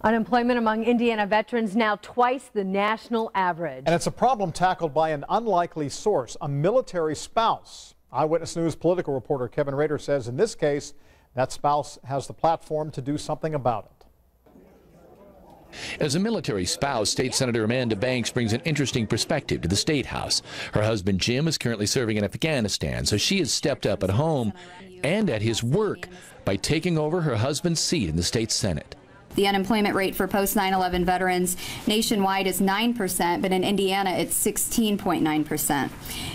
Unemployment among Indiana veterans now twice the national average. And it's a problem tackled by an unlikely source, a military spouse. Eyewitness News political reporter Kevin Rader says in this case, that spouse has the platform to do something about it. As a military spouse, State Senator Amanda Banks brings an interesting perspective to the Statehouse. Her husband Jim is currently serving in Afghanistan, so she has stepped up at home and at his work by taking over her husband's seat in the state Senate. The unemployment rate for post 9/11 veterans nationwide is 9%, but in Indiana it's 16.9%.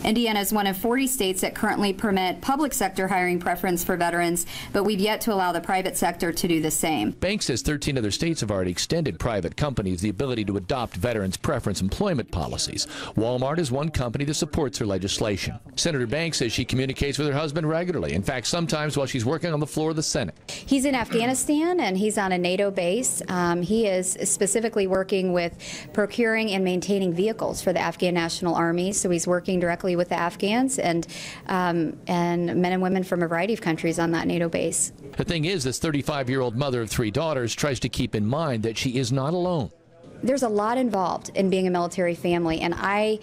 Indiana is one of 40 states that currently permit public sector hiring preference for veterans, but we've yet to allow the private sector to do the same. Banks says 13 other states have already extended private companies the ability to adopt veterans' preference employment policies. Walmart is one company that supports her legislation. Senator Banks says she communicates with her husband regularly, in fact, sometimes while she's working on the floor of the Senate. He's in Afghanistan and he's on a NATO base. He is specifically working with procuring and maintaining vehicles for the Afghan National Army. So he's working directly with the Afghans and men and women from a variety of countries on that NATO base. The thing is, this 35-year-old mother of 3 daughters tries to keep in mind that she is not alone. There's a lot involved in being a military family, and I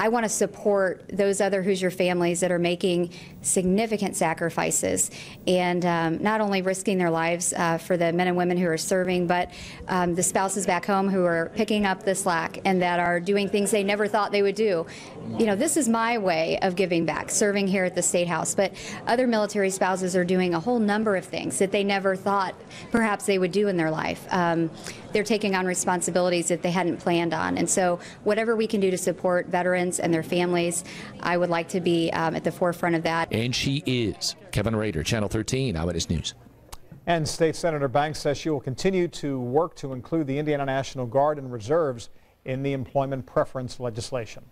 want to support those other Hoosier families that are making significant sacrifices and not only risking their lives for the men and women who are serving, but the spouses back home who are picking up the slack and that are doing things they never thought they would do. You know, this is my way of giving back, serving here at the Statehouse, but other military spouses are doing a whole number of things that they never thought perhaps they would do in their life. They're taking on responsibilities that they hadn't planned on, and so whatever we can do to support veterans and their families, I would like to be at the forefront of that. And she is. Kevin Rader, Channel 13, Eyewitness News. And State Senator Banks says she will continue to work to include the Indiana National Guard and reserves in the employment preference legislation.